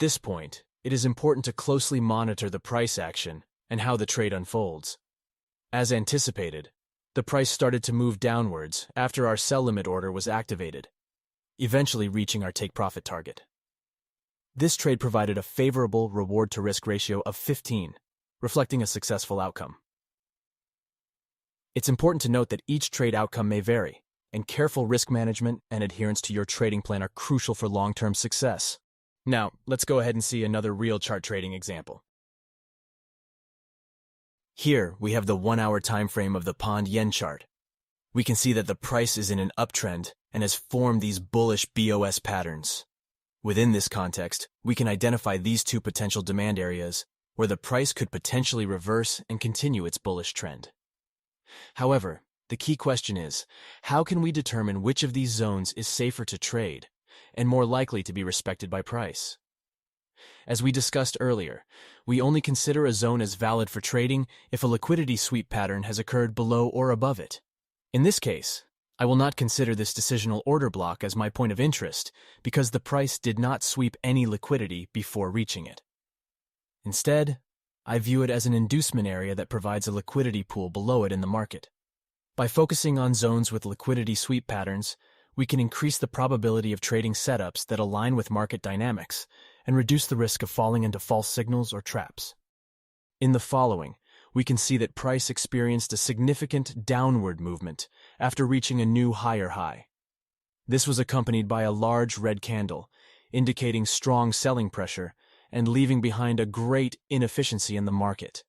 this point, it is important to closely monitor the price action and how the trade unfolds. As anticipated, the price started to move downwards after our sell limit order was activated, eventually reaching our take-profit target. This trade provided a favorable reward-to-risk ratio of 15, reflecting a successful outcome. It's important to note that each trade outcome may vary, and careful risk management and adherence to your trading plan are crucial for long-term success. Now, let's go ahead and see another real chart trading example. Here, we have the 1-hour time frame of the Pond Yen chart. We can see that the price is in an uptrend and has formed these bullish BOS patterns. Within this context, we can identify these two potential demand areas where the price could potentially reverse and continue its bullish trend. However, the key question is, how can we determine which of these zones is safer to trade and more likely to be respected by price? As we discussed earlier, we only consider a zone as valid for trading if a liquidity sweep pattern has occurred below or above it. In this case, I will not consider this decisional order block as my point of interest because the price did not sweep any liquidity before reaching it. Instead, I view it as an inducement area that provides a liquidity pool below it in the market. By focusing on zones with liquidity sweep patterns, we can increase the probability of trading setups that align with market dynamics and reduce the risk of falling into false signals or traps. In the following, we can see that price experienced a significant downward movement after reaching a new higher high. This was accompanied by a large red candle, indicating strong selling pressure and leaving behind a great inefficiency in the market.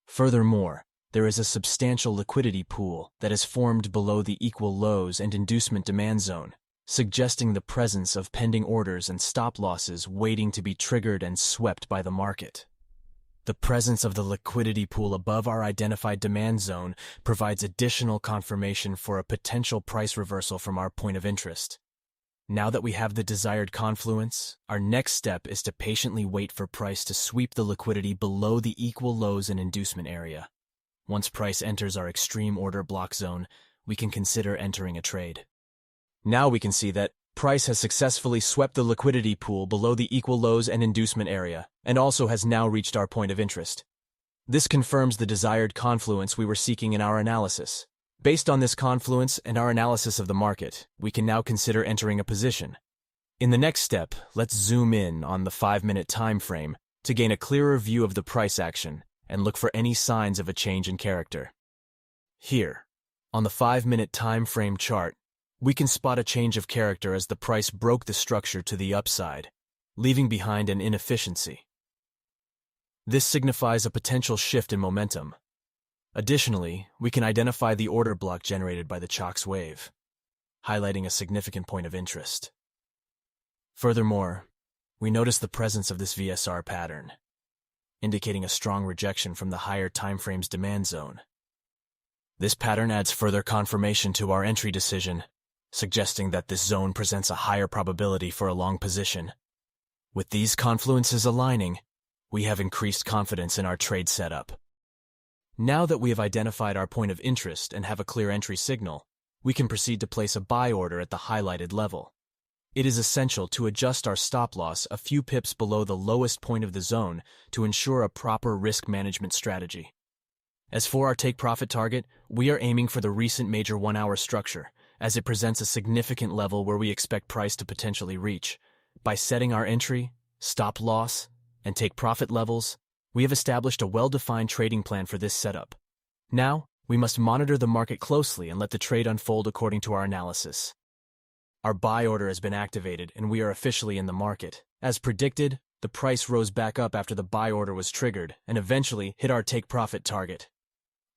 Furthermore, there is a substantial liquidity pool that is formed below the equal lows and inducement demand zone, suggesting the presence of pending orders and stop losses waiting to be triggered and swept by the market. The presence of the liquidity pool above our identified demand zone provides additional confirmation for a potential price reversal from our point of interest. Now that we have the desired confluence, our next step is to patiently wait for price to sweep the liquidity below the equal lows and inducement area. Once price enters our extreme order block zone, we can consider entering a trade. Now we can see that price has successfully swept the liquidity pool below the equal lows and inducement area, and also has now reached our point of interest. This confirms the desired confluence we were seeking in our analysis. Based on this confluence and our analysis of the market, we can now consider entering a position. In the next step, let's zoom in on the 5-minute time frame to gain a clearer view of the price action and look for any signs of a change in character. Here, on the 5-minute time frame chart, we can spot a change of character as the price broke the structure to the upside, leaving behind an inefficiency. This signifies a potential shift in momentum. Additionally, we can identify the order block generated by the Chalk's wave, highlighting a significant point of interest. Furthermore, we notice the presence of this VSR pattern, indicating a strong rejection from the higher timeframe's demand zone. This pattern adds further confirmation to our entry decision, suggesting that this zone presents a higher probability for a long position. With these confluences aligning, we have increased confidence in our trade setup. Now that we have identified our point of interest and have a clear entry signal, we can proceed to place a buy order at the highlighted level. It is essential to adjust our stop loss a few pips below the lowest point of the zone to ensure a proper risk management strategy. As for our take-profit target, we are aiming for the recent major 1-hour structure, as it presents a significant level where we expect price to potentially reach. By setting our entry, stop loss, and take-profit levels, we have established a well-defined trading plan for this setup. Now, we must monitor the market closely and let the trade unfold according to our analysis. Our buy order has been activated and we are officially in the market. As predicted, the price rose back up after the buy order was triggered and eventually hit our take-profit target.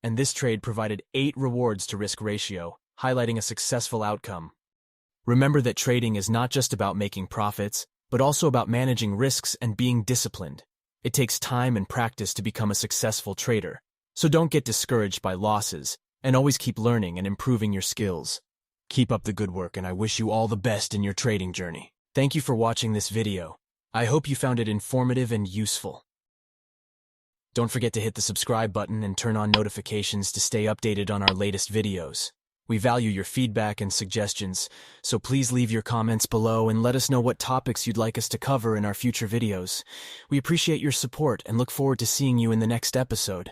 And this trade provided 8 rewards to risk ratio, highlighting a successful outcome. Remember that trading is not just about making profits, but also about managing risks and being disciplined. It takes time and practice to become a successful trader, so don't get discouraged by losses, and always keep learning and improving your skills. Keep up the good work, and I wish you all the best in your trading journey. Thank you for watching this video. I hope you found it informative and useful. Don't forget to hit the subscribe button and turn on notifications to stay updated on our latest videos. We value your feedback and suggestions, so please leave your comments below and let us know what topics you'd like us to cover in our future videos. We appreciate your support and look forward to seeing you in the next episode.